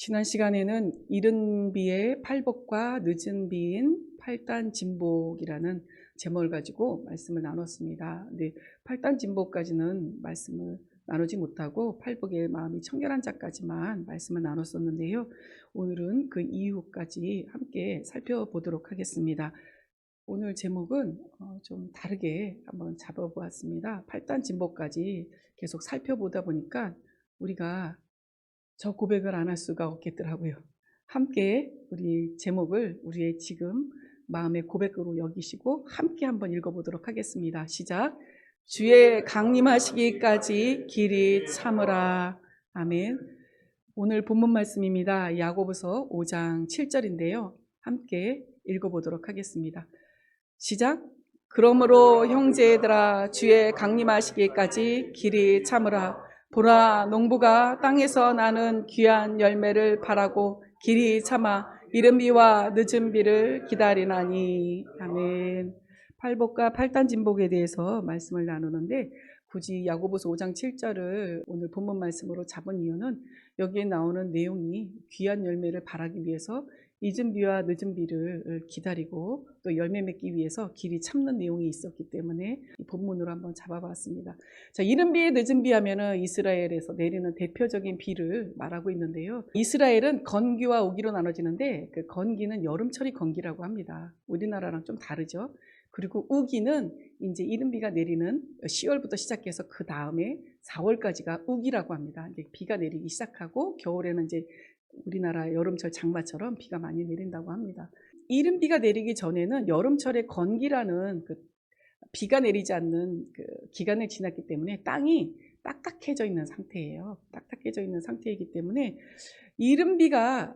지난 시간에는 이른 비의 팔복과 늦은 비인 팔단진복이라는 제목을 가지고 말씀을 나눴습니다. 근데 팔단진복까지는 말씀을 나누지 못하고 팔복의 마음이 청결한 자까지만 말씀을 나눴었는데요. 오늘은 그 이후까지 함께 살펴보도록 하겠습니다. 오늘 제목은 좀 다르게 한번 잡아보았습니다. 팔단진복까지 계속 살펴보다 보니까 우리가 저 고백을 안 할 수가 없겠더라고요. 함께 우리 제목을 우리의 지금 마음의 고백으로 여기시고 함께 한번 읽어보도록 하겠습니다. 시작. 주의 강림하시기까지 길이 참으라. 아멘. 오늘 본문 말씀입니다. 야고보서 5장 7절인데요. 함께 읽어보도록 하겠습니다. 시작. 그러므로 형제들아 주의 강림하시기까지 길이 참으라. 보라, 농부가 땅에서 나는 귀한 열매를 바라고 길이 참아 이른 비와 늦은 비를 기다리나니. 아멘. 팔복과 팔단진복에 대해서 말씀을 나누는데 굳이 야고보서 5장 7절을 오늘 본문 말씀으로 잡은 이유는 여기에 나오는 내용이 귀한 열매를 바라기 위해서 이른 비와 늦은 비를 기다리고 또 열매 맺기 위해서 길이 참는 내용이 있었기 때문에 이 본문으로 한번 잡아봤습니다. 자, 이른 비, 늦은 비 하면은 이스라엘에서 내리는 대표적인 비를 말하고 있는데요. 이스라엘은 건기와 우기로 나눠지는데 그 건기는 여름철이 건기라고 합니다. 우리나라랑 좀 다르죠. 그리고 우기는 이제 이른 비가 내리는 10월부터 시작해서 그 다음에 4월까지가 우기라고 합니다. 이제 비가 내리기 시작하고 겨울에는 이제 우리나라 여름철 장마처럼 비가 많이 내린다고 합니다. 이른 비가 내리기 전에는 여름철의 건기라는 그 비가 내리지 않는 그 기간을 지났기 때문에 땅이 딱딱해져 있는 상태예요. 딱딱해져 있는 상태이기 때문에 이른 비가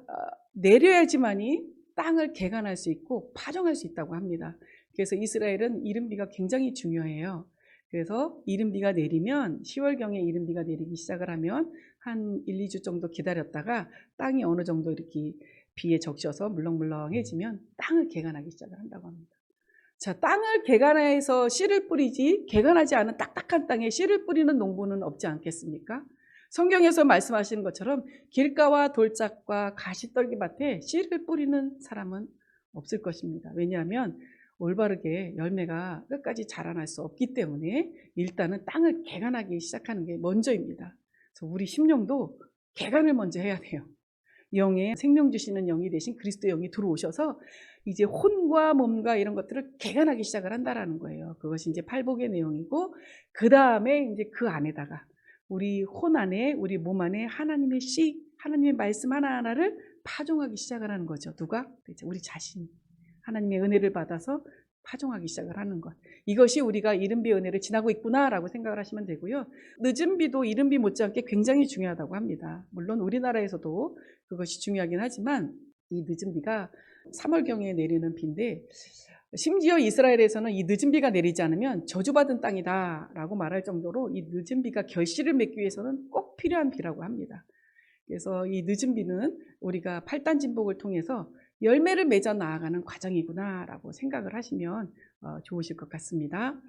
내려야지만이 땅을 개간할 수 있고 파종할 수 있다고 합니다. 그래서 이스라엘은 이른 비가 굉장히 중요해요. 그래서 이른 비가 내리면 10월경에 이른 비가 내리기 시작을 하면 한 1, 2주 정도 기다렸다가 땅이 어느 정도 이렇게 비에 적셔서 물렁물렁해지면 땅을 개간하기 시작을 한다고 합니다. 자, 땅을 개간해서 씨를 뿌리지 개간하지 않은 딱딱한 땅에 씨를 뿌리는 농부는 없지 않겠습니까? 성경에서 말씀하시는 것처럼 길가와 돌짝과 가시떨기밭에 씨를 뿌리는 사람은 없을 것입니다. 왜냐하면 올바르게 열매가 끝까지 자라날 수 없기 때문에 일단은 땅을 개간하기 시작하는 게 먼저입니다. 그래서 우리 심령도 개간을 먼저 해야 돼요. 영에 생명 주시는 영이 대신 그리스도 영이 들어오셔서 이제 혼과 몸과 이런 것들을 개간하기 시작을 한다라는 거예요. 그것이 이제 팔복의 내용이고 그 다음에 이제 그 안에다가 우리 혼 안에 우리 몸 안에 하나님의 씨, 하나님의 말씀 하나하나를 파종하기 시작을 하는 거죠. 누가? 우리 자신이. 하나님의 은혜를 받아서 파종하기 시작을 하는 것. 이것이 우리가 이른 비 은혜를 지나고 있구나라고 생각을 하시면 되고요. 늦은 비도 이른 비 못지않게 굉장히 중요하다고 합니다. 물론 우리나라에서도 그것이 중요하긴 하지만 이 늦은 비가 3월경에 내리는 비인데 심지어 이스라엘에서는 이 늦은 비가 내리지 않으면 저주받은 땅이다라고 말할 정도로 이 늦은 비가 결실을 맺기 위해서는 꼭 필요한 비라고 합니다. 그래서 이 늦은 비는 우리가 팔단진복을 통해서 열매를 맺어 나아가는 과정이구나라고 생각을 하시면 좋으실 것 같습니다.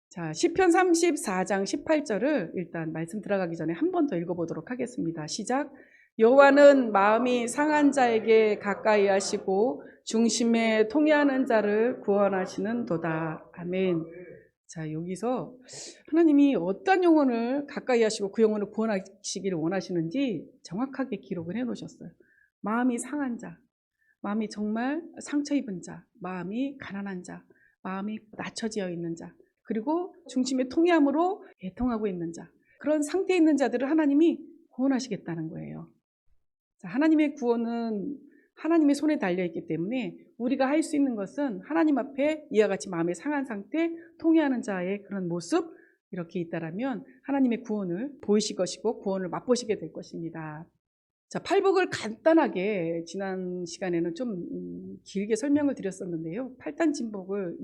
자, 시편 34장 18절을 일단 말씀 들어가기 전에 한 번 더 읽어보도록 하겠습니다. 시작. 여호와는 마음이 상한 자에게 가까이 하시고 중심에 통해하는 자를 구원하시는 도다. 아멘. 자, 여기서 하나님이 어떤 영혼을 가까이 하시고 그 영혼을 구원하시기를 원하시는지 정확하게 기록을 해 놓으셨어요. 마음이 상한 자, 마음이 정말 상처 입은 자, 마음이 가난한 자, 마음이 낮춰지어 있는 자, 그리고 중심의 통해함으로 애통하고 있는 자, 그런 상태에 있는 자들을 하나님이 구원하시겠다는 거예요. 자, 하나님의 구원은 하나님의 손에 달려있기 때문에 우리가 할 수 있는 것은 하나님 앞에 이와 같이 마음의 상한 상태, 통해하는 자의 그런 모습 이렇게 있다라면 하나님의 구원을 보이실 것이고 구원을 맛보시게 될 것입니다. 자, 팔복을 간단하게 지난 시간에는 좀 길게 설명을 드렸었는데요. 팔단진복을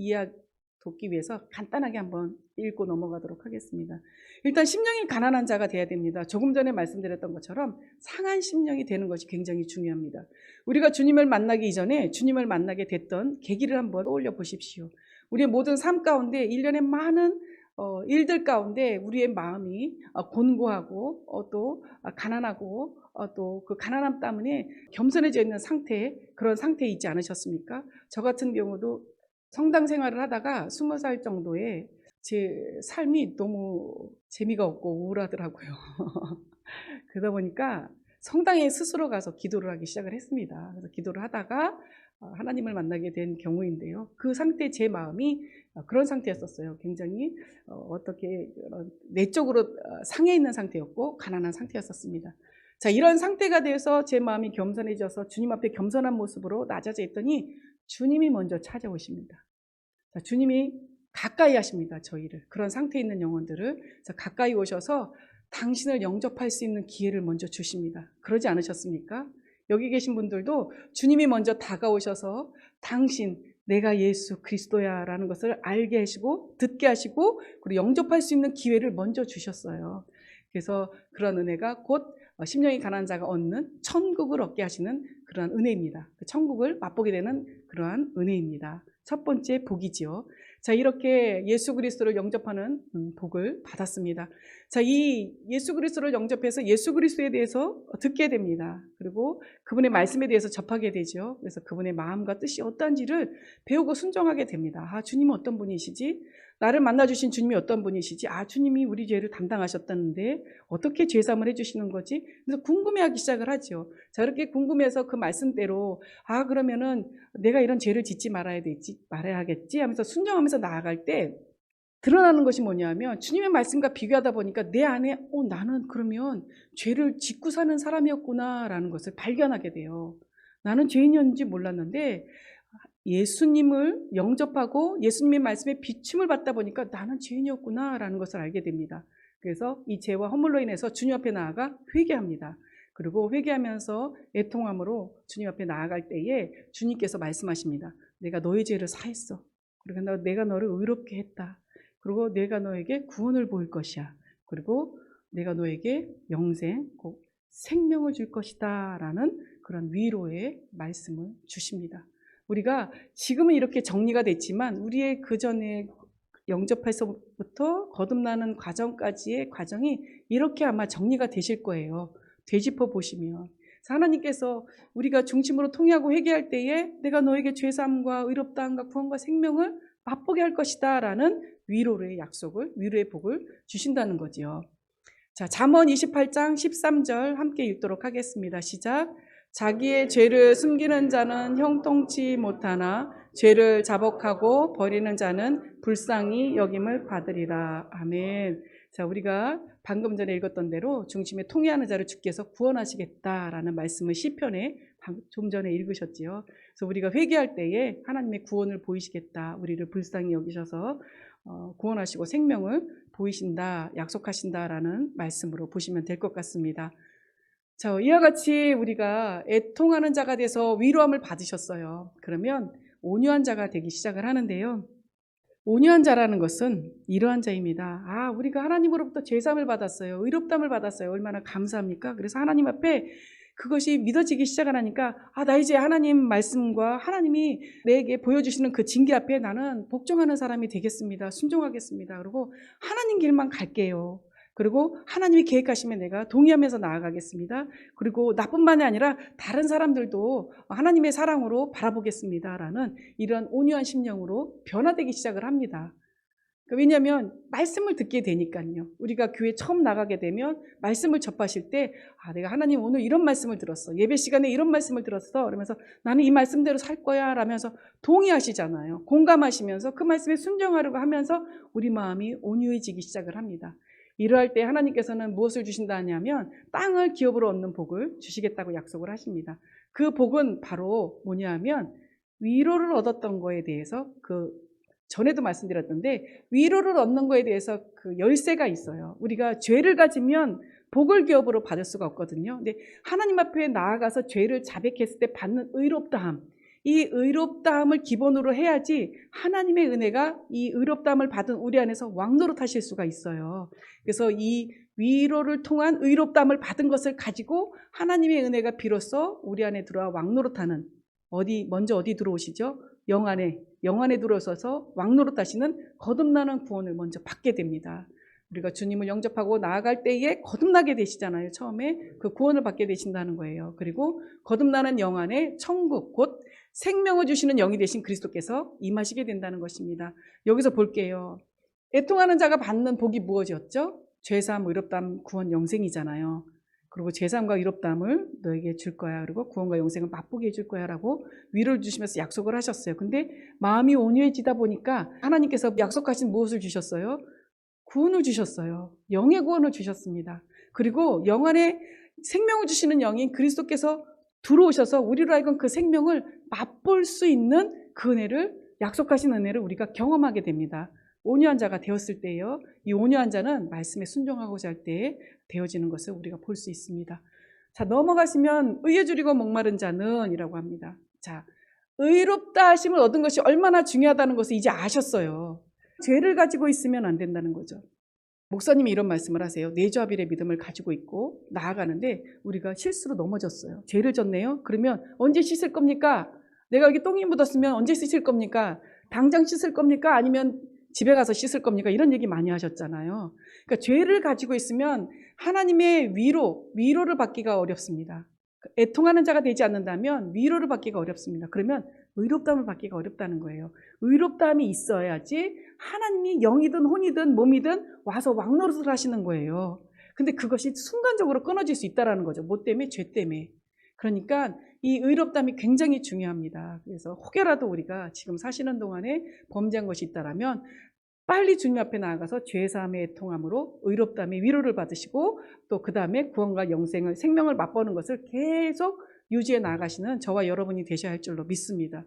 돕기 위해서 간단하게 한번 읽고 넘어가도록 하겠습니다. 일단 심령이 가난한 자가 돼야 됩니다. 조금 전에 말씀드렸던 것처럼 상한 심령이 되는 것이 굉장히 중요합니다. 우리가 주님을 만나기 이전에 주님을 만나게 됐던 계기를 한번 떠올려 보십시오. 우리의 모든 삶 가운데 일련의 많은 일들 가운데 우리의 마음이 곤고하고 또 가난하고 또 그 가난함 때문에 겸손해져 있는 상태, 그런 상태에 있지 않으셨습니까? 저 같은 경우도 성당 생활을 하다가 20살 정도에 제 삶이 너무 재미가 없고 우울하더라고요. 그러다 보니까 성당에 스스로 가서 기도를 하기 시작을 했습니다. 그래서 기도를 하다가 하나님을 만나게 된 경우인데요. 그 상태, 제 마음이 그런 상태였었어요. 굉장히 어떻게 내적으로 상해 있는 상태였고 가난한 상태였었습니다. 자, 이런 상태가 돼서 제 마음이 겸손해져서 주님 앞에 겸손한 모습으로 낮아져 있더니 주님이 먼저 찾아오십니다. 자, 주님이 가까이 하십니다. 저희를, 그런 상태에 있는 영혼들을. 그래서 가까이 오셔서 당신을 영접할 수 있는 기회를 먼저 주십니다. 그러지 않으셨습니까? 여기 계신 분들도 주님이 먼저 다가오셔서 당신, 내가 예수 그리스도야 라는 것을 알게 하시고 듣게 하시고 그리고 영접할 수 있는 기회를 먼저 주셨어요. 그래서 그런 은혜가 곧 심령이 가난한 자가 얻는 천국을 얻게 하시는 그러한 은혜입니다. 그 천국을 맛보게 되는 그러한 은혜입니다. 첫 번째 복이지요. 자, 이렇게 예수 그리스도를 영접하는 복을 받았습니다. 자, 이 예수 그리스도를 영접해서 예수 그리스도에 대해서 듣게 됩니다. 그리고 그분의 말씀에 대해서 접하게 되죠. 그래서 그분의 마음과 뜻이 어떤지를 배우고 순종하게 됩니다. 아, 주님은 어떤 분이시지? 나를 만나주신 주님이 어떤 분이시지? 아, 주님이 우리 죄를 담당하셨다는데 어떻게 죄사함을 해주시는 거지? 그래서 궁금해하기 시작을 하죠. 자, 이렇게 궁금해서 그 말씀대로 아, 그러면은 내가 이런 죄를 짓지 말아야겠지 하면서 순종하면서 나아갈 때 드러나는 것이 뭐냐면 주님의 말씀과 비교하다 보니까 내 안에 나는 그러면 죄를 짓고 사는 사람이었구나 라는 것을 발견하게 돼요. 나는 죄인이었는지 몰랐는데 예수님을 영접하고 예수님의 말씀에 비춤을 받다 보니까 나는 죄인이었구나 라는 것을 알게 됩니다. 그래서 이 죄와 허물로 인해서 주님 앞에 나아가 회개합니다. 그리고 회개하면서 애통함으로 주님 앞에 나아갈 때에 주님께서 말씀하십니다. 내가 너의 죄를 사했어. 그리고 내가 너를 의롭게 했다. 그리고 내가 너에게 구원을 보일 것이야. 그리고 내가 너에게 영생, 곧 생명을 줄 것이다 라는 그런 위로의 말씀을 주십니다. 우리가 지금은 이렇게 정리가 됐지만 우리의 그전에 영접해서부터 거듭나는 과정까지의 과정이 이렇게 아마 정리가 되실 거예요. 되짚어 보시면 하나님께서 우리가 중심으로 통회하고 회개할 때에 내가 너에게 죄사함과 의롭다함과 구원과 생명을 맛보게 할 것이다 라는 위로의 약속을, 위로의 복을 주신다는 거지요. 자, 잠언 28장 13절 함께 읽도록 하겠습니다. 시작. 자기의 죄를 숨기는 자는 형통치 못하나 죄를 자복하고 버리는 자는 불쌍히 여김을 받으리라. 아멘. 자, 우리가 방금 전에 읽었던 대로 중심에 통회하는 자를 주께서 구원하시겠다라는 말씀을 시편에 좀 전에 읽으셨지요. 그래서 우리가 회개할 때에 하나님의 구원을 보이시겠다, 우리를 불쌍히 여기셔서 구원하시고 생명을 보이신다, 약속하신다라는 말씀으로 보시면 될 것 같습니다. 자, 이와 같이 우리가 애통하는 자가 돼서 위로함을 받으셨어요. 그러면 온유한 자가 되기 시작을 하는데요. 온유한 자라는 것은 이러한 자입니다. 아, 우리가 하나님으로부터 죄사함을 받았어요. 의롭다함을 받았어요. 얼마나 감사합니까? 그래서 하나님 앞에 그것이 믿어지기 시작을 하니까 아, 나 이제 하나님 말씀과 하나님이 내게 보여주시는 그 징계 앞에 나는 복종하는 사람이 되겠습니다. 순종하겠습니다. 그리고 하나님 길만 갈게요. 그리고 하나님이 계획하시면 내가 동의하면서 나아가겠습니다. 그리고 나뿐만이 아니라 다른 사람들도 하나님의 사랑으로 바라보겠습니다라는 이런 온유한 심령으로 변화되기 시작을 합니다. 왜냐하면 말씀을 듣게 되니까요. 우리가 교회 처음 나가게 되면 말씀을 접하실 때 아, 내가 하나님 오늘 이런 말씀을 들었어. 예배 시간에 이런 말씀을 들었어. 그러면서 나는 이 말씀대로 살 거야 라면서 동의하시잖아요. 공감하시면서 그 말씀에 순종하려고 하면서 우리 마음이 온유해지기 시작을 합니다. 이러할 때 하나님께서는 무엇을 주신다 하냐면 땅을 기업으로 얻는 복을 주시겠다고 약속을 하십니다. 그 복은 바로 뭐냐 하면 위로를 얻었던 거에 대해서 전에도 말씀드렸던데 위로를 얻는 거에 대해서 그 열쇠가 있어요. 우리가 죄를 가지면 복을 기업으로 받을 수가 없거든요. 근데 하나님 앞에 나아가서 죄를 자백했을 때 받는 의롭다함, 이 의롭다함을 기본으로 해야지 하나님의 은혜가 이 의롭다함을 받은 우리 안에서 왕노릇하실 수가 있어요. 그래서 이 위로를 통한 의롭다함을 받은 것을 가지고 하나님의 은혜가 비로소 우리 안에 들어와 왕노릇하는, 먼저 어디 들어오시죠? 영 안에 영 안에 들어서서 왕노릇하시는 거듭나는 구원을 먼저 받게 됩니다. 우리가 주님을 영접하고 나아갈 때에 거듭나게 되시잖아요. 처음에 그 구원을 받게 되신다는 거예요. 그리고 거듭나는 영 안에 천국, 곧 생명을 주시는 영이 되신 그리스도께서 임하시게 된다는 것입니다. 여기서 볼게요. 애통하는 자가 받는 복이 무엇이었죠? 죄사함, 의롭다함, 구원, 영생이잖아요. 그리고 죄사함과 의롭다함을 너에게 줄 거야. 그리고 구원과 영생을 맛보게 해줄 거야 라고 위로를 주시면서 약속을 하셨어요. 근데 마음이 온유해지다 보니까 하나님께서 약속하신 무엇을 주셨어요? 구원을 주셨어요. 영의 구원을 주셨습니다. 그리고 영 안에 생명을 주시는 영인 그리스도께서 들어오셔서 우리로 하여금 그 생명을 맛볼 수 있는 그 은혜를, 약속하신 은혜를 우리가 경험하게 됩니다. 온유한 자가 되었을 때요. 이 온유한 자는 말씀에 순종하고자 할 때에 되어지는 것을 우리가 볼 수 있습니다. 자, 넘어가시면 의에 줄이고 목마른 자는 이라고 합니다. 자, 의롭다 하심을 얻은 것이 얼마나 중요하다는 것을 이제 아셨어요. 죄를 가지고 있으면 안 된다는 거죠. 목사님이 이런 말씀을 하세요. 내주합일의 믿음을 가지고 있고 나아가는데 우리가 실수로 넘어졌어요. 죄를 졌네요. 그러면 언제 씻을 겁니까? 내가 여기 똥이 묻었으면 언제 씻을 겁니까? 당장 씻을 겁니까? 아니면 집에 가서 씻을 겁니까? 이런 얘기 많이 하셨잖아요. 그러니까 죄를 가지고 있으면 하나님의 위로를 받기가 어렵습니다. 애통하는 자가 되지 않는다면 위로를 받기가 어렵습니다. 그러면 의롭다함을 받기가 어렵다는 거예요. 의롭다함이 있어야지 하나님이 영이든 혼이든 몸이든 와서 왕노릇을 하시는 거예요. 근데 그것이 순간적으로 끊어질 수 있다는 거죠. 뭐 때문에? 죄 때문에. 그러니까 이 의롭다함이 굉장히 중요합니다. 그래서 혹여라도 우리가 지금 사시는 동안에 범죄한 것이 있다면 빨리 주님 앞에 나아가서 죄사함의 애통함으로 의롭다함의 위로를 받으시고 또 그 다음에 구원과 영생을, 생명을 맛보는 것을 계속 유지해 나가시는 저와 여러분이 되셔야 할 줄로 믿습니다.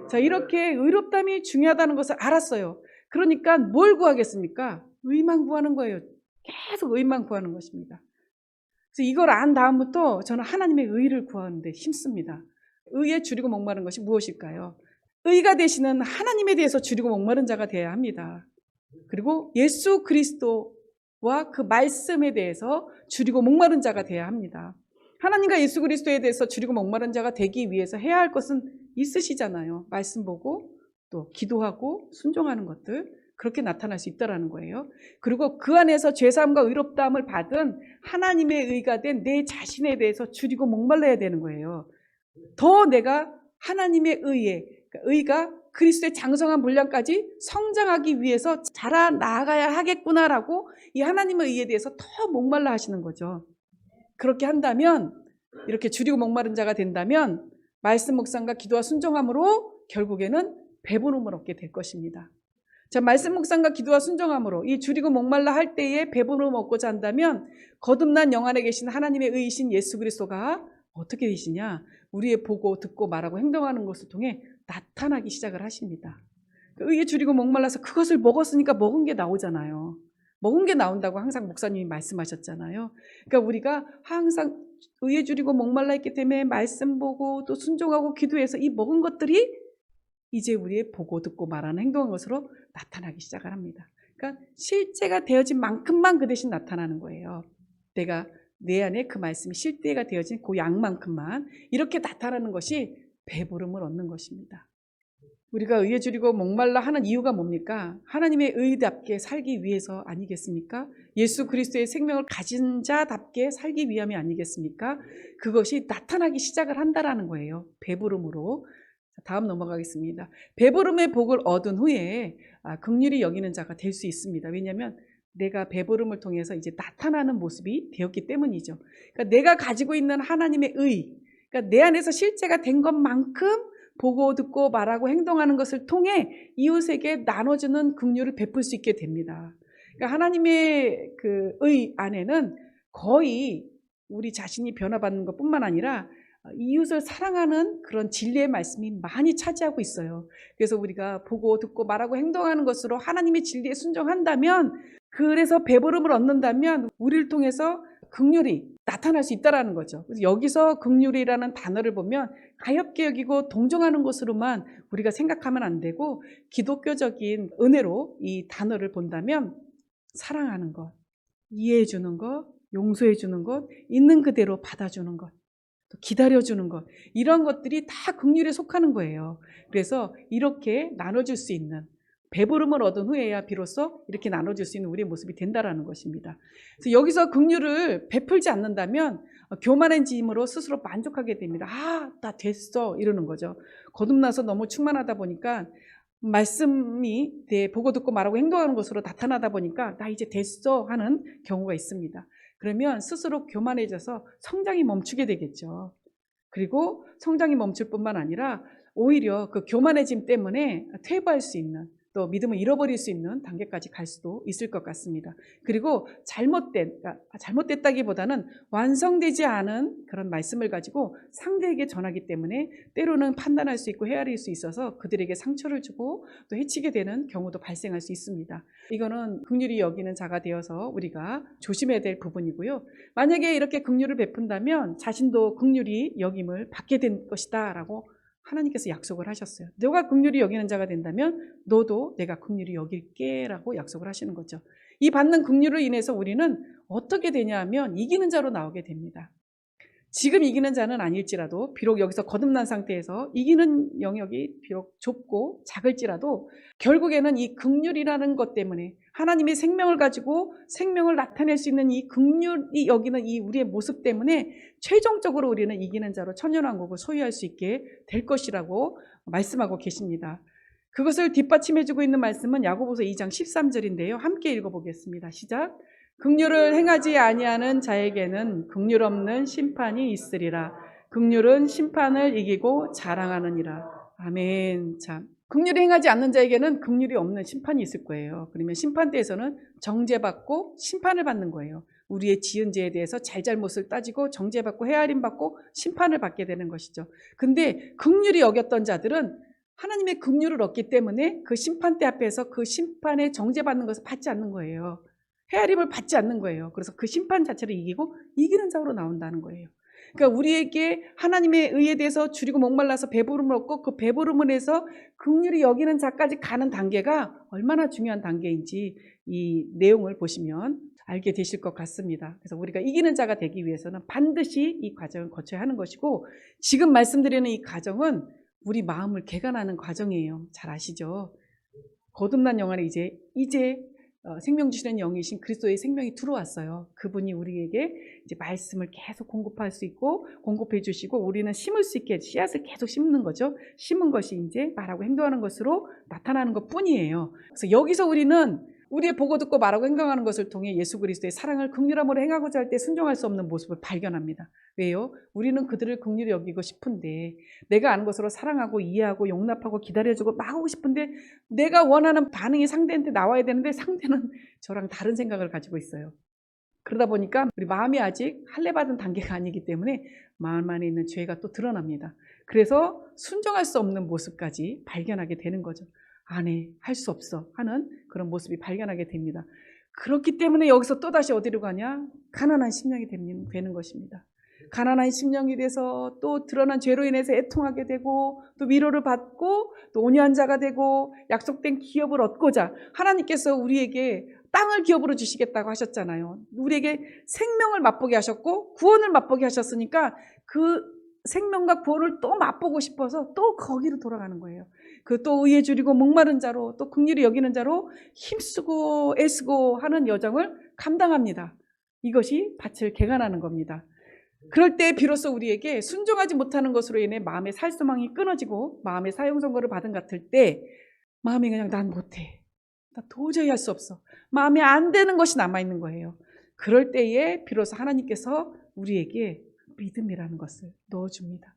자, 이렇게 의롭다함이 중요하다는 것을 알았어요. 그러니까 뭘 구하겠습니까? 의만 구하는 거예요. 계속 의만 구하는 것입니다. 그래서 이걸 안 다음부터 저는 하나님의 의를 구하는데 힘씁니다. 의에 줄이고 목마른 것이 무엇일까요? 의가 되시는 하나님에 대해서 줄이고 목마른 자가 되어야 합니다. 그리고 예수 그리스도와 그 말씀에 대해서 줄이고 목마른 자가 되어야 합니다. 하나님과 예수 그리스도에 대해서 줄이고 목마른 자가 되기 위해서 해야 할 것은 있으시잖아요. 말씀 보고 또 기도하고 순종하는 것들, 그렇게 나타날 수 있다는 거예요. 그리고 그 안에서 죄사함과 의롭다함을 받은 하나님의 의가 된 내 자신에 대해서 줄이고 목말라야 되는 거예요. 더 내가 하나님의 의가 그리스도의 장성한 분량까지 성장하기 위해서 자라나가야 하겠구나라고 이 하나님의 의에 대해서 더 목말라 하시는 거죠. 그렇게 한다면, 이렇게 줄이고 목마른 자가 된다면 말씀 묵상과 기도와 순종함으로 결국에는 배부름을 얻게 될 것입니다. 자, 말씀 묵상과 기도와 순종함으로 이 줄이고 목말라 할 때에 배부름을 얻고자 한다면 거듭난 영 안에 계신 하나님의 의이신 예수 그리스도가 어떻게 되시냐? 우리의 보고 듣고 말하고 행동하는 것을 통해 나타나기 시작을 하십니다. 의에 줄이고 목말라서 그것을 먹었으니까 먹은 게 나오잖아요. 먹은 게 나온다고 항상 목사님이 말씀하셨잖아요. 그러니까 우리가 항상 의에 줄이고 목말라 있기 때문에 말씀 보고 또 순종하고 기도해서 이 먹은 것들이 이제 우리의 보고 듣고 말하는 행동한 것으로 나타나기 시작을 합니다. 그러니까 실제가 되어진 만큼만 그 대신 나타나는 거예요. 내가 내 안에 그 말씀이 실제가 되어진 그 양만큼만 이렇게 나타나는 것이 배부름을 얻는 것입니다. 우리가 의에 줄이고 목말라 하는 이유가 뭡니까? 하나님의 의답게 살기 위해서 아니겠습니까? 예수 그리스도의 생명을 가진 자답게 살기 위함이 아니겠습니까? 그것이 나타나기 시작을 한다라는 거예요. 배부름으로. 다음 넘어가겠습니다. 배부름의 복을 얻은 후에 긍휼히 여기는 자가 될 수 있습니다. 왜냐하면 내가 배부름을 통해서 이제 나타나는 모습이 되었기 때문이죠. 그러니까 내가 가지고 있는 하나님의 의, 그러니까 내 안에서 실제가 된 것만큼 보고 듣고 말하고 행동하는 것을 통해 이웃에게 나눠주는 긍휼을 베풀 수 있게 됩니다. 그러니까 하나님의 그 의 안에는 거의 우리 자신이 변화받는 것뿐만 아니라 이웃을 사랑하는 그런 진리의 말씀이 많이 차지하고 있어요. 그래서 우리가 보고 듣고 말하고 행동하는 것으로 하나님의 진리에 순종한다면, 그래서 배부름을 얻는다면 우리를 통해서 긍휼이 나타날 수 있다는 거죠. 그래서 여기서 긍휼이라는 단어를 보면 가엾게 여기고 동정하는 것으로만 우리가 생각하면 안 되고, 기독교적인 은혜로 이 단어를 본다면 사랑하는 것, 이해해 주는 것, 용서해 주는 것, 있는 그대로 받아주는 것, 또 기다려주는 것, 이런 것들이 다 긍휼에 속하는 거예요. 그래서 이렇게 나눠줄 수 있는, 배부름을 얻은 후에야 비로소 이렇게 나눠줄 수 있는 우리의 모습이 된다라는 것입니다. 그래서 여기서 긍휼을 베풀지 않는다면 교만해짐으로 스스로 만족하게 됩니다. 나 됐어 이러는 거죠. 거듭나서 너무 충만하다 보니까 말씀이 보고 듣고 말하고 행동하는 것으로 나타나다 보니까 나 이제 됐어 하는 경우가 있습니다. 그러면 스스로 교만해져서 성장이 멈추게 되겠죠. 그리고 성장이 멈출 뿐만 아니라 오히려 그 교만해짐 때문에 퇴보할 수 있는, 또 믿음을 잃어버릴 수 있는 단계까지 갈 수도 있을 것 같습니다. 그리고 잘못됐다기보다는 완성되지 않은 그런 말씀을 가지고 상대에게 전하기 때문에 때로는 판단할 수 있고 헤아릴 수 있어서 그들에게 상처를 주고 또 해치게 되는 경우도 발생할 수 있습니다. 이거는 긍휼히 여기는 자가 되어서 우리가 조심해야 될 부분이고요. 만약에 이렇게 긍휼을 베푼다면 자신도 긍휼히 여김을 받게 된 것이다 라고 하나님께서 약속을 하셨어요. 너가 긍휼히 여기는 자가 된다면 너도 내가 긍휼히 여길게 라고 약속을 하시는 거죠. 이 받는 긍휼로 인해서 우리는 어떻게 되냐 하면 이기는 자로 나오게 됩니다. 지금 이기는 자는 아닐지라도, 비록 여기서 거듭난 상태에서 이기는 영역이 비록 좁고 작을지라도 결국에는 이 긍휼이라는 것 때문에, 하나님의 생명을 가지고 생명을 나타낼 수 있는 이 긍휼이 여기는 이 우리의 모습 때문에 최종적으로 우리는 이기는 자로 천년왕국을 소유할 수 있게 될 것이라고 말씀하고 계십니다. 그것을 뒷받침해주고 있는 말씀은 야고보서 2장 13절인데요. 함께 읽어보겠습니다. 시작. 긍휼을 행하지 아니하는 자에게는 긍휼 없는 심판이 있으리라. 긍휼은 심판을 이기고 자랑하느니라. 아멘. 참, 긍휼을 행하지 않는 자에게는 긍휼이 없는 심판이 있을 거예요. 그러면 심판대에서는 정죄받고 심판을 받는 거예요. 우리의 지은 죄에 대해서 잘잘못을 따지고 정죄받고 헤아림받고 심판을 받게 되는 것이죠. 근데 긍휼히 여겼던 자들은 하나님의 긍휼을 얻기 때문에 그 심판대 앞에서 그 심판에 정죄받는 것을 받지 않는 거예요. 헤아림을 받지 않는 거예요. 그래서 그 심판 자체를 이기고 이기는 자로 나온다는 거예요. 그러니까 우리에게 하나님의 의에 대해서 줄이고 목말라서 배부름을 얻고 그 배부름을 해서 긍휼히 여기는 자까지 가는 단계가 얼마나 중요한 단계인지 이 내용을 보시면 알게 되실 것 같습니다. 그래서 우리가 이기는 자가 되기 위해서는 반드시 이 과정을 거쳐야 하는 것이고, 지금 말씀드리는 이 과정은 우리 마음을 개간하는 과정이에요. 잘 아시죠? 거듭난 영안에 이제 생명 주시는 영이신 그리스도의 생명이 들어왔어요. 그분이 우리에게 이제 말씀을 계속 공급할 수 있고 공급해 주시고 우리는 심을 수 있게 씨앗을 계속 심는 거죠. 심은 것이 이제 말하고 행동하는 것으로 나타나는 것 뿐이에요. 그래서 여기서 우리는 우리의 보고 듣고 말하고 행동하는 것을 통해 예수 그리스도의 사랑을 긍휼함으로 행하고자 할 때 순종할 수 없는 모습을 발견합니다. 왜요? 우리는 그들을 긍휼히 여기고 싶은데, 내가 아는 것으로 사랑하고 이해하고 용납하고 기다려주고 막 하고 싶은데 내가 원하는 반응이 상대한테 나와야 되는데 상대는 저랑 다른 생각을 가지고 있어요. 그러다 보니까 우리 마음이 아직 할례받은 단계가 아니기 때문에 마음 안에 있는 죄가 또 드러납니다. 그래서 순종할 수 없는 모습까지 발견하게 되는 거죠. 안 해, 할 수 없어 하는 그런 모습이 발견하게 됩니다. 그렇기 때문에 여기서 또다시 어디로 가냐? 가난한 심령이 되는 것입니다. 가난한 심령이 돼서 또 드러난 죄로 인해서 애통하게 되고 또 위로를 받고 또 온유한 자가 되고 약속된 기업을 얻고자 하나님께서 우리에게 땅을 기업으로 주시겠다고 하셨잖아요. 우리에게 생명을 맛보게 하셨고 구원을 맛보게 하셨으니까 그 생명과 구원을 또 맛보고 싶어서 또 거기로 돌아가는 거예요. 그 또 의에 줄이고 목마른 자로 또 긍휼히 여기는 자로 힘쓰고 애쓰고 하는 여정을 감당합니다. 이것이 밭을 개간하는 겁니다. 그럴 때 비로소 우리에게 순종하지 못하는 것으로 인해 마음의 살소망이 끊어지고 마음의 사형선고를 받은 같을 때 마음이 그냥 난 못해, 나 도저히 할 수 없어, 마음에 안 되는 것이 남아있는 거예요. 그럴 때에 비로소 하나님께서 우리에게 믿음이라는 것을 넣어줍니다.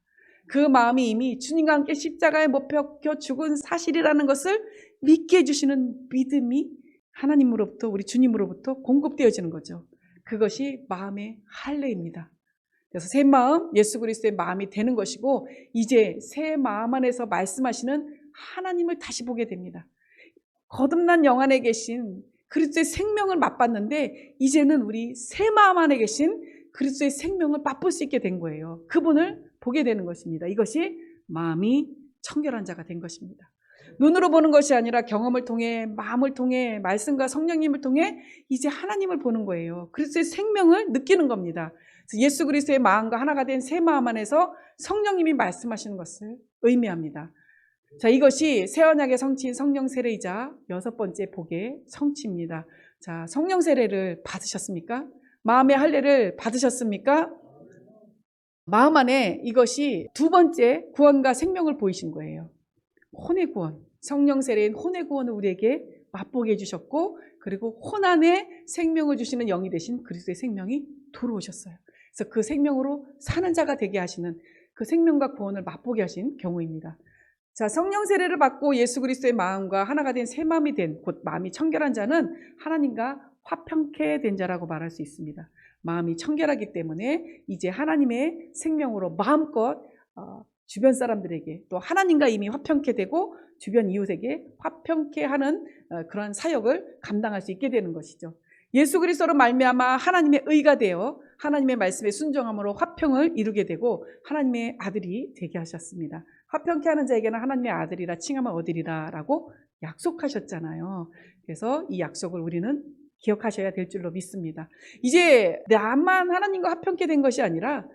그 마음이 이미 주님과 함께 십자가에 못 박혀 죽은 사실이라는 것을 믿게 해주시는 믿음이 하나님으로부터, 우리 주님으로부터 공급되어지는 거죠. 그것이 마음의 할례입니다. 그래서 새 마음, 예수 그리스도의 마음이 되는 것이고 이제 새 마음 안에서 말씀하시는 하나님을 다시 보게 됩니다. 거듭난 영 안에 계신 그리스도의 생명을 맛봤는데 이제는 우리 새 마음 안에 계신 그리스도의 생명을 맛볼 수 있게 된 거예요. 그분을 보게 되는 것입니다. 이것이 마음이 청결한 자가 된 것입니다. 눈으로 보는 것이 아니라 경험을 통해, 마음을 통해, 말씀과 성령님을 통해 이제 하나님을 보는 거예요. 그리스도의 생명을 느끼는 겁니다. 그래서 예수 그리스도의 마음과 하나가 된 새 마음 안에서 성령님이 말씀하시는 것을 의미합니다. 자, 이것이 새 언약의 성취인 성령 세례이자 6번째 복의 성취입니다. 자, 성령 세례를 받으셨습니까? 마음의 할례를 받으셨습니까? 마음 안에 이것이 두 번째 구원과 생명을 보이신 거예요. 혼의 구원, 성령 세례인 혼의 구원을 우리에게 맛보게 해주셨고, 그리고 혼 안에 생명을 주시는 영이 되신 그리스도의 생명이 들어오셨어요. 그래서 그 생명으로 사는 자가 되게 하시는 그 생명과 구원을 맛보게 하신 경우입니다. 자, 성령 세례를 받고 예수 그리스도의 마음과 하나가 된 새 마음이 된, 곧 마음이 청결한 자는 하나님과 화평케 된 자라고 말할 수 있습니다. 마음이 청결하기 때문에 이제 하나님의 생명으로 마음껏 주변 사람들에게, 또 하나님과 이미 화평케 되고 주변 이웃에게 화평케 하는 그런 사역을 감당할 수 있게 되는 것이죠. 예수 그리스도로 말미암아 하나님의 의가 되어 하나님의 말씀에 순종함으로 화평을 이루게 되고 하나님의 아들이 되게 하셨습니다. 화평케 하는 자에게는 하나님의 아들이라 칭함을 얻으리라 라고 약속하셨잖아요. 그래서 이 약속을 우리는 기억하셔야 될 줄로 믿습니다. 이제 나만 하나님과 화평케 된 것이 아니라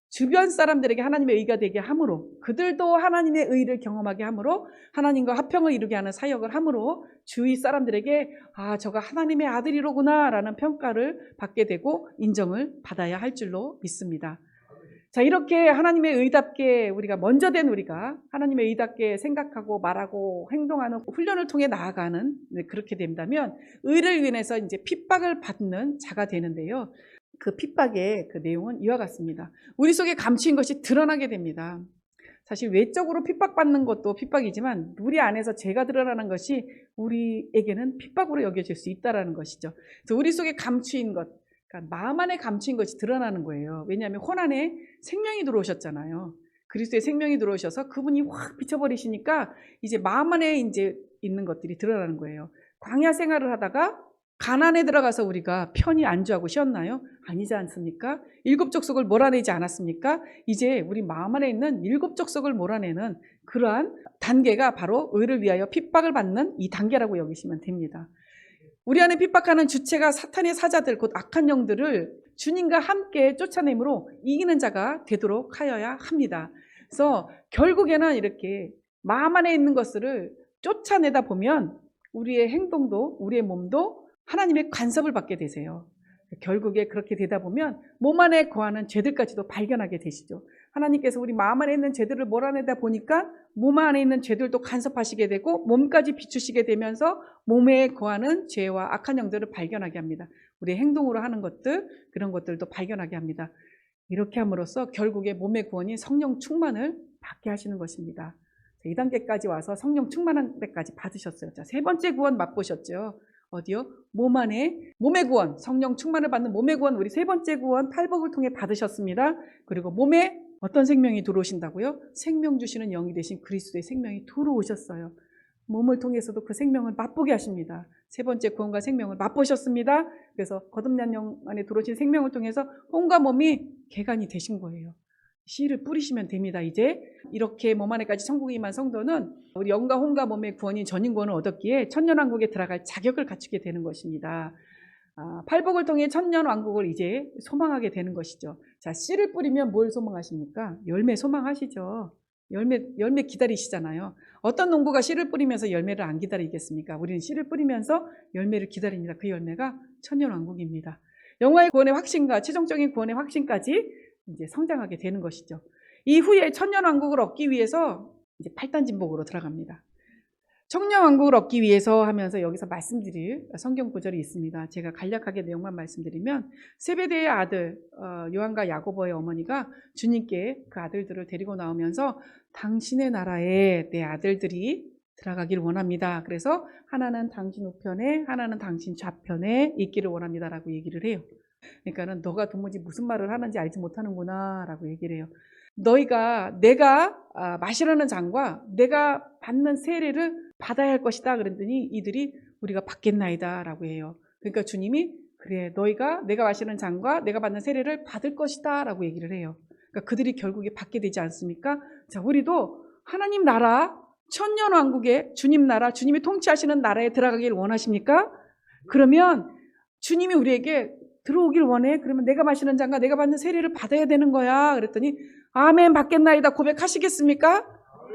주변 사람들에게 하나님의 의가 되게 함으로, 그들도 하나님의 의를 경험하게 함으로, 하나님과 화평을 이루게 하는 사역을 함으로 주위 사람들에게 저가 하나님의 아들이로구나 라는 평가를 받게 되고 인정을 받아야 할 줄로 믿습니다. 자, 이렇게 하나님의 의답게 우리가 먼저 된 우리가 하나님의 의답게 생각하고 말하고 행동하는 훈련을 통해 나아가는, 그렇게 된다면 의를 인해서 이제 핍박을 받는 자가 되는데요. 그 핍박의 그 내용은 이와 같습니다. 우리 속에 감추인 것이 드러나게 됩니다. 사실 외적으로 핍박받는 것도 핍박이지만 우리 안에서 죄가 드러나는 것이 우리에게는 핍박으로 여겨질 수 있다는 것이죠. 그래서 우리 속에 감추인 것, 그러니까 마음 안에 감추인 것이 드러나는 거예요. 왜냐하면 혼 안에 생명이 들어오셨잖아요. 그리스도의 생명이 들어오셔서 그분이 확 비춰버리시니까 이제 마음 안에 이제 있는 것들이 드러나는 거예요. 광야 생활을 하다가 가나안에 들어가서 우리가 편히 안주하고 쉬었나요? 아니지 않습니까? 7 족속을 몰아내지 않았습니까? 이제 우리 마음 안에 있는 7 족속을 몰아내는 그러한 단계가 바로 의를 위하여 핍박을 받는 이 단계라고 여기시면 됩니다. 우리 안에 핍박하는 주체가 사탄의 사자들, 곧 악한 영들을 주님과 함께 쫓아내므로 이기는 자가 되도록 하여야 합니다. 그래서 결국에는 이렇게 마음 안에 있는 것을 쫓아내다 보면 우리의 행동도, 우리의 몸도 하나님의 간섭을 받게 되세요. 결국에 그렇게 되다 보면 몸 안에 거하는 죄들까지도 발견하게 되시죠. 하나님께서 우리 마음 안에 있는 죄들을 몰아내다 보니까 몸 안에 있는 죄들도 간섭하시게 되고 몸까지 비추시게 되면서 몸에 거하는 죄와 악한 영들을 발견하게 합니다. 우리의 행동으로 하는 것들, 그런 것들도 발견하게 합니다. 이렇게 함으로써 결국에 몸의 구원이 성령 충만을 받게 하시는 것입니다. 2단계까지 와서 성령 충만한 데까지 받으셨어요. 자, 3번째 구원 맛보셨죠? 어디요? 몸 안에 몸의 구원, 성령 충만을 받는 몸의 구원, 우리 3번째 구원 팔복을 통해 받으셨습니다. 그리고 몸에 어떤 생명이 들어오신다고요? 생명 주시는 영이 되신 그리스도의 생명이 들어오셨어요. 몸을 통해서도 그 생명을 맛보게 하십니다. 3번째 구원과 생명을 맛보셨습니다. 그래서 거듭난 영 안에 들어오신 생명을 통해서 혼과 몸이 개간이 되신 거예요. 씨를 뿌리시면 됩니다. 이제 이렇게 몸 안에까지 천국에 임한 성도는 우리 영과 혼과 몸의 구원인 전인구원을 얻었기에 천년왕국에 들어갈 자격을 갖추게 되는 것입니다. 팔복을 통해 천년왕국을 이제 소망하게 되는 것이죠. 자, 씨를 뿌리면 뭘 소망하십니까? 열매 소망하시죠. 열매 기다리시잖아요. 어떤 농부가 씨를 뿌리면서 열매를 안 기다리겠습니까? 우리는 씨를 뿌리면서 열매를 기다립니다. 그 열매가 천년왕국입니다. 영화의 구원의 확신과 최종적인 구원의 확신까지 이제 성장하게 되는 것이죠. 이후에 천년왕국을 얻기 위해서 이제 8단 진복으로 들어갑니다. 천년왕국을 얻기 위해서 하면서 여기서 말씀드릴 성경 구절이 있습니다. 제가 간략하게 내용만 말씀드리면 세베대의 아들 요한과 야고보의 어머니가 주님께 그 아들들을 데리고 나오면서 당신의 나라에 내 아들들이 들어가기를 원합니다. 그래서 하나는 당신 우편에 하나는 당신 좌편에 있기를 원합니다라고 얘기를 해요. 그러니까는 너가 도무지 무슨 말을 하는지 알지 못하는구나 라고 얘기를 해요. 너희가 내가 마시라는 잔과 내가 받는 세례를 받아야 할 것이다 그랬더니 이들이 우리가 받겠나이다 라고 해요. 그러니까 주님이 그래 너희가 내가 마시는 잔과 내가 받는 세례를 받을 것이다 라고 얘기를 해요. 그러니까 그들이 결국에 받게 되지 않습니까? 자, 우리도 하나님 나라 천년왕국에 주님 나라 주님이 통치하시는 나라에 들어가길 원하십니까? 그러면 주님이 우리에게 들어오길 원해? 그러면 내가 마시는 잔과 내가 받는 세례를 받아야 되는 거야. 그랬더니 아멘 받겠나이다 고백하시겠습니까?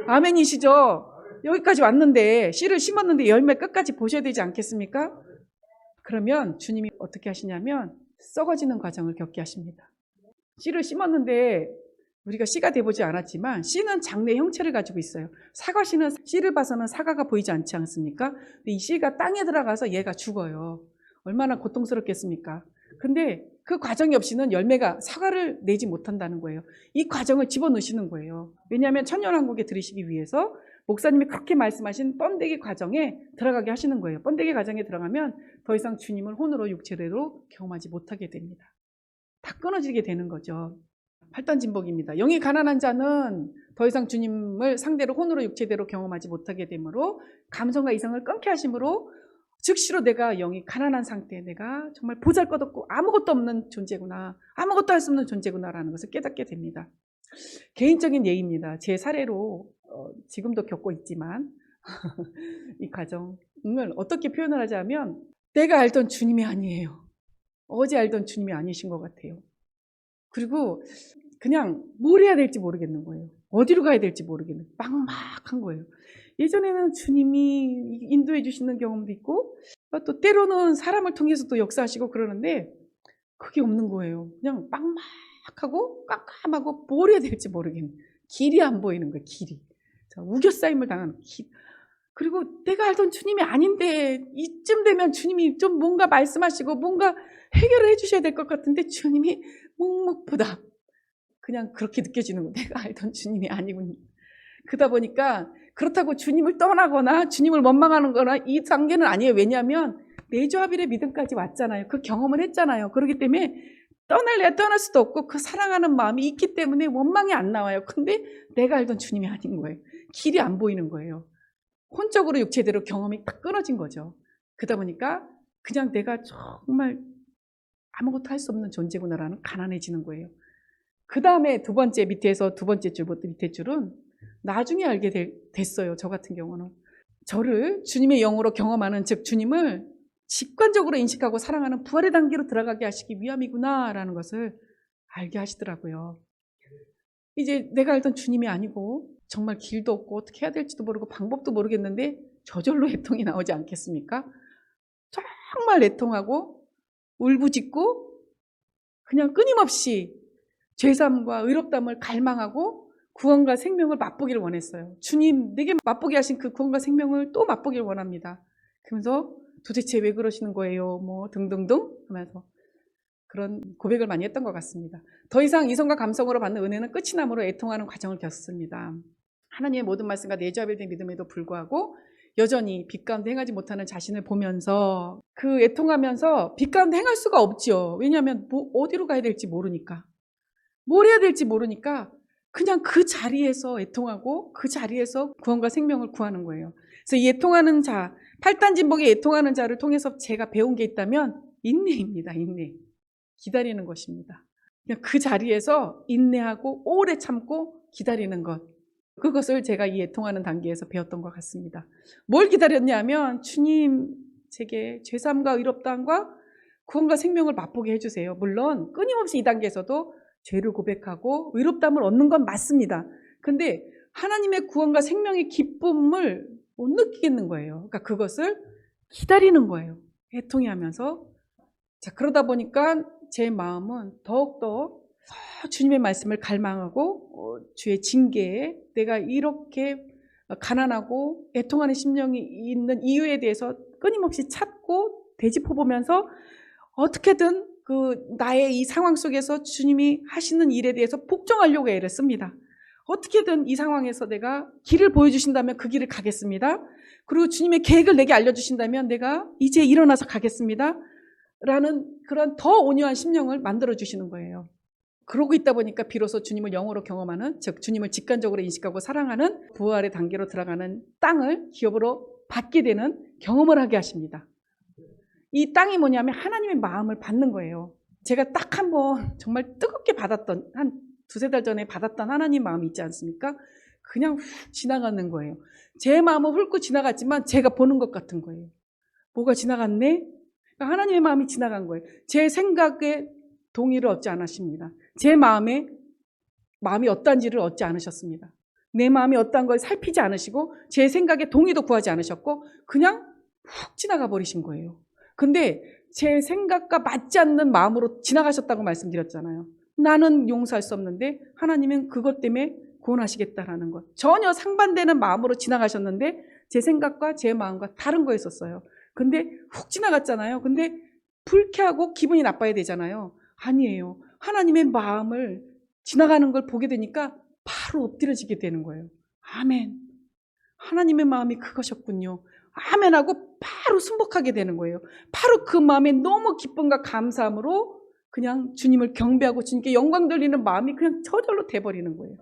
아멘이시죠? 여기까지 왔는데 씨를 심었는데 열매 끝까지 보셔야 되지 않겠습니까? 그러면 주님이 어떻게 하시냐면 썩어지는 과정을 겪게 하십니다. 씨를 심었는데 우리가 씨가 돼보지 않았지만 씨는 장래 형체를 가지고 있어요. 사과 씨는 씨를 봐서는 사과가 보이지 않지 않습니까? 근데 이 씨가 땅에 들어가서 얘가 죽어요. 얼마나 고통스럽겠습니까? 근데 그 과정이 없이는 열매가 사과를 내지 못한다는 거예요. 이 과정을 집어넣으시는 거예요. 왜냐하면 천년왕국에 들으시기 위해서 목사님이 그렇게 말씀하신 번데기 과정에 들어가게 하시는 거예요. 번데기 과정에 들어가면 더 이상 주님을 혼으로 육체대로 경험하지 못하게 됩니다. 다 끊어지게 되는 거죠. 팔단진복입니다. 영이 가난한 자는 더 이상 주님을 상대로 혼으로 육체대로 경험하지 못하게 되므로 감성과 이성을 끊게 하심으로 즉시로 내가 영이 가난한 상태에 내가 정말 보잘것없고 아무것도 없는 존재구나, 아무것도 할 수 없는 존재구나라는 것을 깨닫게 됩니다. 개인적인 예입니다. 제 사례로 지금도 겪고 있지만 이 과정을 어떻게 표현을 하자면 내가 알던 주님이 아니에요. 어제 알던 주님이 아니신 것 같아요. 그리고 그냥 뭘 해야 될지 모르겠는 거예요. 어디로 가야 될지 모르겠는 거예요. 막막한 거예요. 예전에는 주님이 인도해 주시는 경험도 있고 또 때로는 사람을 통해서도 역사하시고 그러는데 그게 없는 거예요. 그냥 막막하고 깜깜하고 뭘 해야 될지 모르겠는 길이 안 보이는 거예요. 길이. 우겨싸임을 당하는 길. 그리고 내가 알던 주님이 아닌데 이쯤 되면 주님이 좀 뭔가 말씀하시고 뭔가 해결을 해주셔야 될 것 같은데 주님이 묵묵부답 그냥 그렇게 느껴지는 거예요. 내가 알던 주님이 아니군요. 그러다 보니까 그렇다고 주님을 떠나거나 주님을 원망하는 거나 이 단계는 아니에요. 왜냐하면 내조합일의 믿음까지 왔잖아요. 그 경험을 했잖아요. 그렇기 때문에 떠날래야 떠날 수도 없고 그 사랑하는 마음이 있기 때문에 원망이 안 나와요. 근데 내가 알던 주님이 아닌 거예요. 길이 안 보이는 거예요. 혼적으로 육체대로 경험이 딱 끊어진 거죠. 그러다 보니까 그냥 내가 정말 아무것도 할 수 없는 존재구나라는 가난해지는 거예요. 그 다음에 두 번째 밑에서 두 번째 줄부터 밑에 줄은 나중에 알게 됐어요. 저 같은 경우는. 저를 주님의 영으로 경험하는 즉 주님을 직관적으로 인식하고 사랑하는 부활의 단계로 들어가게 하시기 위함이구나라는 것을 알게 하시더라고요. 이제 내가 알던 주님이 아니고 정말 길도 없고 어떻게 해야 될지도 모르고 방법도 모르겠는데 저절로 애통이 나오지 않겠습니까? 정말 애통하고 울부짖고 그냥 끊임없이 죄삼과 의롭다함을 갈망하고 구원과 생명을 맛보기를 원했어요. 주님 내게 맛보게 하신 그 구원과 생명을 또 맛보기를 원합니다. 그러면서 도대체 왜 그러시는 거예요? 뭐 등등등 하면서 그런 고백을 많이 했던 것 같습니다. 더 이상 이성과 감성으로 받는 은혜는 끝이 남으로 애통하는 과정을 겪습니다. 하나님의 모든 말씀과 내조합일된 믿음에도 불구하고 여전히 빛 가운데 행하지 못하는 자신을 보면서 그 애통하면서 빛 가운데 행할 수가 없죠. 왜냐하면 어디로 가야 될지 모르니까. 뭘 해야 될지 모르니까 그냥 그 자리에서 애통하고 그 자리에서 구원과 생명을 구하는 거예요. 그래서 이 애통하는 자, 팔단진복의 애통하는 자를 통해서 제가 배운 게 있다면 인내입니다. 인내. 기다리는 것입니다. 그냥 그 자리에서 인내하고 오래 참고 기다리는 것. 그것을 제가 이 애통하는 단계에서 배웠던 것 같습니다. 뭘 기다렸냐면 주님 제게 죄사함과 의롭다함과 구원과 생명을 맛보게 해주세요. 물론 끊임없이 이 단계에서도 죄를 고백하고 의롭다함을 얻는 건 맞습니다. 근데 하나님의 구원과 생명의 기쁨을 못 느끼겠는 거예요. 그러니까 그것을 기다리는 거예요. 애통해하면서. 자, 그러다 보니까 제 마음은 더욱더 주님의 말씀을 갈망하고 주의 징계에 내가 이렇게 가난하고 애통하는 심령이 있는 이유에 대해서 끊임없이 찾고 되짚어보면서 어떻게든 그 나의 이 상황 속에서 주님이 하시는 일에 대해서 복종하려고 애를 씁니다. 어떻게든 이 상황에서 내가 길을 보여주신다면 그 길을 가겠습니다. 그리고 주님의 계획을 내게 알려주신다면 내가 이제 일어나서 가겠습니다. 라는 그런 더 온유한 심령을 만들어주시는 거예요. 그러고 있다 보니까 비로소 주님을 영으로 경험하는, 즉 주님을 직관적으로 인식하고 사랑하는 부활의 단계로 들어가는 땅을 기업으로 받게 되는 경험을 하게 하십니다. 이 땅이 뭐냐면 하나님의 마음을 받는 거예요. 제가 딱 한 번 정말 뜨겁게 받았던, 한 두세 달 전에 받았던 하나님 마음이 있지 않습니까? 그냥 훅 지나가는 거예요. 제 마음은 훑고 지나갔지만 제가 보는 것 같은 거예요. 뭐가 지나갔네? 그러니까 하나님의 마음이 지나간 거예요. 제 생각에 동의를 얻지 않으십니다. 제 마음이 어떤지를 얻지 않으셨습니다. 내 마음이 어떤 걸 살피지 않으시고 제 생각에 동의도 구하지 않으셨고 그냥 훅 지나가 버리신 거예요. 근데 제 생각과 맞지 않는 마음으로 지나가셨다고 말씀드렸잖아요. 나는 용서할 수 없는데 하나님은 그것 때문에 구원하시겠다라는 것. 전혀 상반되는 마음으로 지나가셨는데 제 생각과 제 마음과 다른 거였었어요. 근데 훅 지나갔잖아요. 근데 불쾌하고 기분이 나빠야 되잖아요. 아니에요. 하나님의 마음을 지나가는 걸 보게 되니까 바로 엎드려지게 되는 거예요. 아멘. 하나님의 마음이 그것이었군요. 아멘 하고 바로 순복하게 되는 거예요. 바로 그 마음에 너무 기쁨과 감사함으로 그냥 주님을 경배하고 주님께 영광 돌리는 마음이 그냥 저절로 돼버리는 거예요.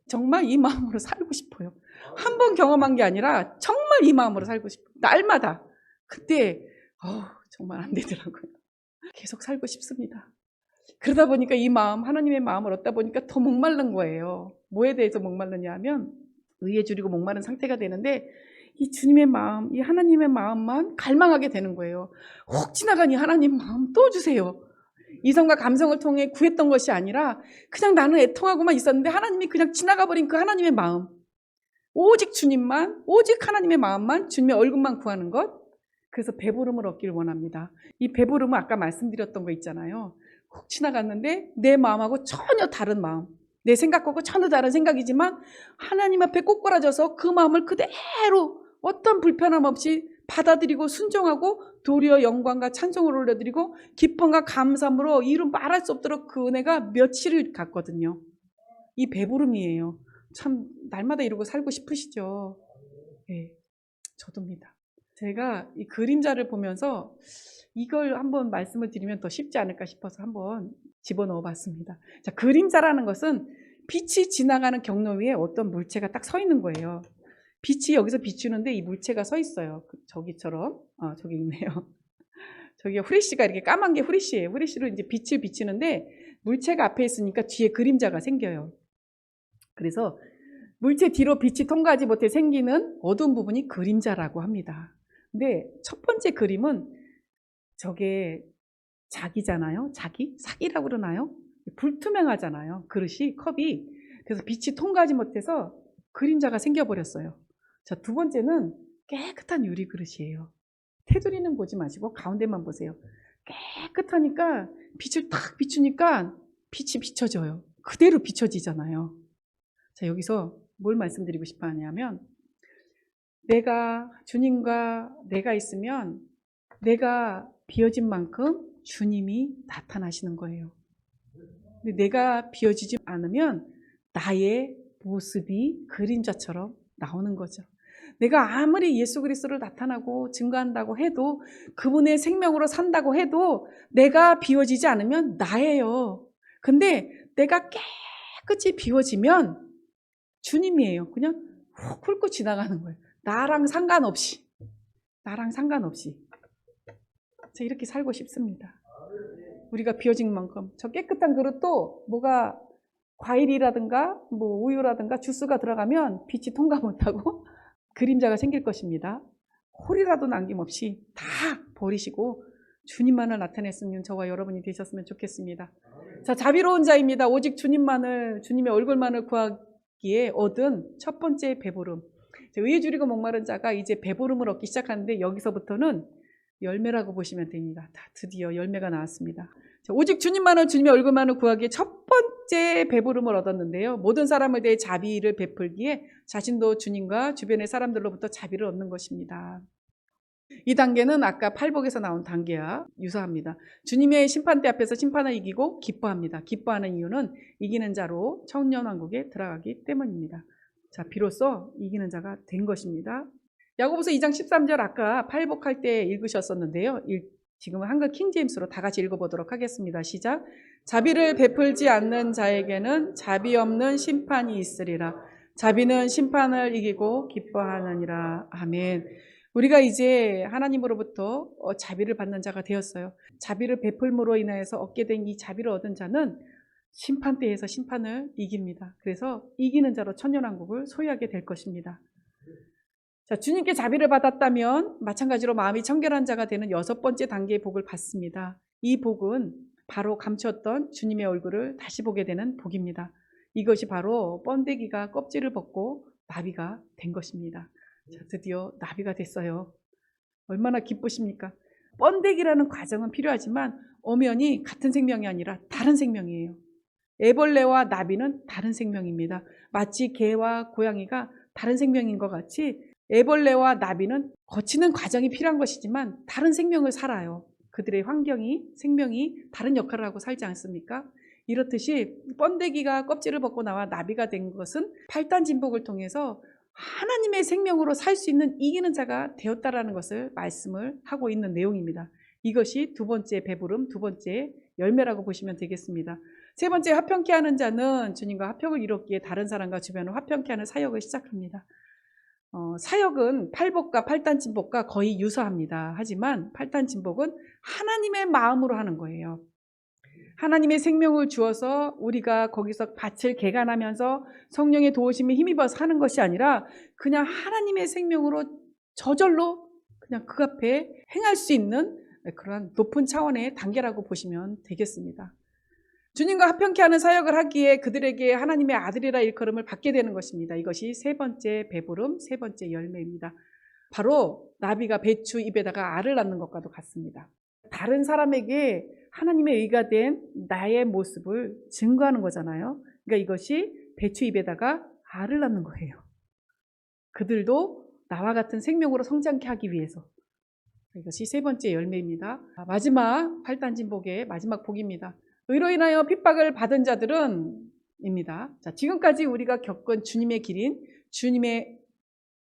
정말 이 마음으로 살고 싶어요. 한 번 경험한 게 아니라 정말 이 마음으로 살고 싶어요. 날마다. 그때 정말 안 되더라고요. 계속 살고 싶습니다. 그러다 보니까 이 마음, 하나님의 마음을 얻다 보니까 더 목마른 거예요. 뭐에 대해서 목마르냐 하면 의에 줄이고 목마른 상태가 되는데 이 주님의 마음, 이 하나님의 마음만 갈망하게 되는 거예요. 혹 지나간 이 하나님 마음 또 주세요. 이성과 감성을 통해 구했던 것이 아니라 그냥 나는 애통하고만 있었는데 하나님이 그냥 지나가 버린 그 하나님의 마음. 오직 주님만, 오직 하나님의 마음만, 주님의 얼굴만 구하는 것. 그래서 배부름을 얻기를 원합니다. 이 배부름은 아까 말씀드렸던 거 있잖아요. 훅 지나갔는데 내 마음하고 전혀 다른 마음, 내 생각하고 전혀 다른 생각이지만 하나님 앞에 꼬꾸라져서 그 마음을 그대로 어떤 불편함 없이 받아들이고 순종하고 도리어 영광과 찬송을 올려드리고 기쁨과 감사함으로 이루 말할 수 없도록 그 은혜가 며칠을 갔거든요. 이 배부름이에요. 참 날마다 이러고 살고 싶으시죠? 네, 저도입니다. 제가 이 그림자를 보면서 이걸 한번 말씀을 드리면 더 쉽지 않을까 싶어서 한번 집어넣어 봤습니다. 자, 그림자라는 것은 빛이 지나가는 경로 위에 어떤 물체가 딱 서 있는 거예요. 빛이 여기서 비추는데 이 물체가 서 있어요. 저기처럼. 저기 있네요. 저기 후레쉬가 이렇게 까만 게 후레쉬예요. 후레쉬로 이제 빛을 비치는데 물체가 앞에 있으니까 뒤에 그림자가 생겨요. 그래서 물체 뒤로 빛이 통과하지 못해 생기는 어두운 부분이 그림자라고 합니다. 근데 첫 번째 그림은 저게 자기잖아요. 사기라고 그러나요? 불투명하잖아요. 그릇이, 컵이. 그래서 빛이 통과하지 못해서 그림자가 생겨버렸어요. 자, 두 번째는 깨끗한 유리 그릇이에요. 테두리는 보지 마시고 가운데만 보세요. 깨끗하니까 빛을 탁 비추니까 빛이 비춰져요. 그대로 비춰지잖아요. 자, 여기서 뭘 말씀드리고 싶어 하냐면 내가 주님과 내가 있으면 내가 비어진 만큼 주님이 나타나시는 거예요. 근데 내가 비어지지 않으면 나의 모습이 그림자처럼 나오는 거죠. 내가 아무리 예수 그리스도를 나타나고 증거한다고 해도 그분의 생명으로 산다고 해도 내가 비워지지 않으면 나예요. 근데 내가 깨끗이 비워지면 주님이에요. 그냥 훅 훑고 지나가는 거예요. 나랑 상관없이. 저 이렇게 살고 싶습니다. 우리가 비워진 만큼. 저 깨끗한 그릇도 뭐가 과일이라든가 뭐 우유라든가 주스가 들어가면 빛이 통과 못하고 그림자가 생길 것입니다. 홀이라도 남김없이 다 버리시고 주님만을 나타냈으면 저와 여러분이 되셨으면 좋겠습니다. 자, 자비로운 자입니다. 오직 주님의 얼굴만을 구하기에 얻은 첫 번째 배부름. 의에 줄이고 목마른 자가 이제 배부름을 얻기 시작하는데 여기서부터는 열매라고 보시면 됩니다. 다 드디어 열매가 나왔습니다. 자, 오직 주님의 얼굴만을 구하기에 첫 번째 배부름을 얻었는데요. 모든 사람에 대해 자비를 베풀기에 자신도 주님과 주변의 사람들로부터 자비를 얻는 것입니다. 이 단계는 아까 팔복에서 나온 단계와 유사합니다. 주님의 심판대 앞에서 심판을 이기고 기뻐합니다. 기뻐하는 이유는 이기는 자로 천년왕국에 들어가기 때문입니다. 자, 비로소 이기는 자가 된 것입니다. 야고보서 2장 13절 아까 팔복할 때 읽으셨었는데요. 지금은 한글 킹제임스로 다 같이 읽어보도록 하겠습니다. 시작. 자비를 베풀지 않는 자에게는 자비 없는 심판이 있으리라. 자비는 심판을 이기고 기뻐하느니라. 아멘. 우리가 이제 하나님으로부터 자비를 받는 자가 되었어요. 자비를 베풀므로 인하여서 얻게 된 이 자비를 얻은 자는 심판대에서 심판을 이깁니다. 그래서 이기는 자로 천년왕국을 소유하게 될 것입니다. 자, 주님께 자비를 받았다면 마찬가지로 마음이 청결한 자가 되는 6번째 단계의 복을 받습니다. 이 복은 바로 감추었던 주님의 얼굴을 다시 보게 되는 복입니다. 이것이 바로 번데기가 껍질을 벗고 나비가 된 것입니다. 자, 드디어 나비가 됐어요. 얼마나 기쁘십니까? 번데기라는 과정은 필요하지만 엄연히 같은 생명이 아니라 다른 생명이에요. 애벌레와 나비는 다른 생명입니다. 마치 개와 고양이가 다른 생명인 것 같이 애벌레와 나비는 거치는 과정이 필요한 것이지만 다른 생명을 살아요. 그들의 환경이, 생명이 다른 역할을 하고 살지 않습니까? 이렇듯이 번데기가 껍질을 벗고 나와 나비가 된 것은 8단 진복을 통해서 하나님의 생명으로 살 수 있는 이기는 자가 되었다라는 것을 말씀을 하고 있는 내용입니다. 이것이 두 번째 배부름, 두 번째 열매라고 보시면 되겠습니다. 세 번째, 화평케 하는 자는 주님과 화평을 이뤘기에 다른 사람과 주변을 화평케 하는 사역을 시작합니다. 사역은 팔복과 8단 진복과 거의 유사합니다. 하지만 8단 진복은 하나님의 마음으로 하는 거예요. 하나님의 생명을 주어서 우리가 거기서 밭을 개간하면서 성령의 도우심에 힘입어서 하는 것이 아니라 그냥 하나님의 생명으로 저절로 그냥 그 앞에 행할 수 있는 그런 높은 차원의 단계라고 보시면 되겠습니다. 주님과 화평케 하는 사역을 하기에 그들에게 하나님의 아들이라 일컬음을 받게 되는 것입니다. 이것이 세 번째 배부름, 세 번째 열매입니다. 바로 나비가 배추 입에다가 알을 낳는 것과도 같습니다. 다른 사람에게 하나님의 의가 된 나의 모습을 증거하는 거잖아요. 그러니까 이것이 배추 입에다가 알을 낳는 거예요. 그들도 나와 같은 생명으로 성장케 하기 위해서. 이것이 세 번째 열매입니다. 마지막 8단 진복의 마지막 복입니다. 의로 인하여 핍박을 받은 자들은 입니다. 자, 지금까지 우리가 겪은 주님의 길인 주님의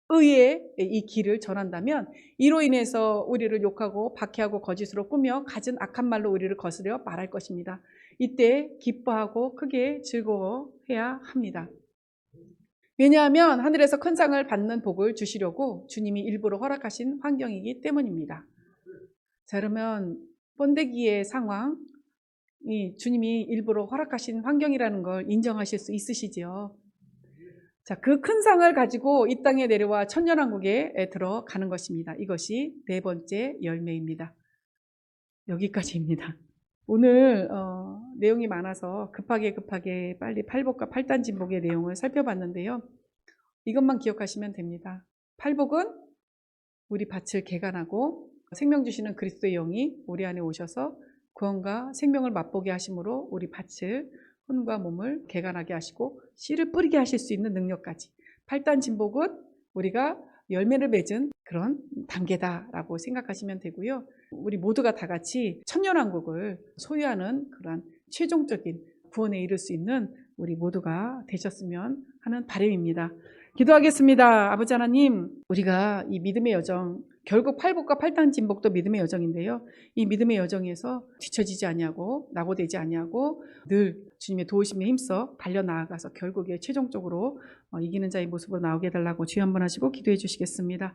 의의 이 길을 전한다면 이로 인해서 우리를 욕하고 박해하고 거짓으로 꾸며 갖은 악한 말로 우리를 거스려 말할 것입니다. 이때 기뻐하고 크게 즐거워해야 합니다. 왜냐하면 하늘에서 큰 상을 받는 복을 주시려고 주님이 일부러 허락하신 환경이기 때문입니다. 자, 그러면 번데기의 상황, 이 주님이 일부러 허락하신 환경이라는 걸 인정하실 수 있으시지요? 자, 그 큰 상을 가지고 이 땅에 내려와 천년왕국에 들어가는 것입니다. 이것이 네 번째 열매입니다. 여기까지입니다. 오늘 내용이 많아서 급하게 빨리 팔복과 8단 진복의 내용을 살펴봤는데요. 이것만 기억하시면 됩니다. 팔복은 우리 밭을 개간하고 생명 주시는 그리스도의 영이 우리 안에 오셔서 구원과 생명을 맛보게 하심으로 우리 밭을 혼과 몸을 개간하게 하시고 씨를 뿌리게 하실 수 있는 능력까지. 8단 진복은 우리가 열매를 맺은 그런 단계다라고 생각하시면 되고요. 우리 모두가 다 같이 천년왕국을 소유하는 그런 최종적인 구원에 이를 수 있는 우리 모두가 되셨으면 하는 바람입니다. 기도하겠습니다. 아버지 하나님, 우리가 이 믿음의 여정, 결국 팔복과 8단 진복도 믿음의 여정인데요. 이 믿음의 여정에서 뒤처지지 아니하고 낙오되지 아니하고 늘 주님의 도우심에 힘써 달려나아가서 결국에 최종적으로 이기는 자의 모습으로 나오게 해달라고 주여 한번 하시고 기도해 주시겠습니다.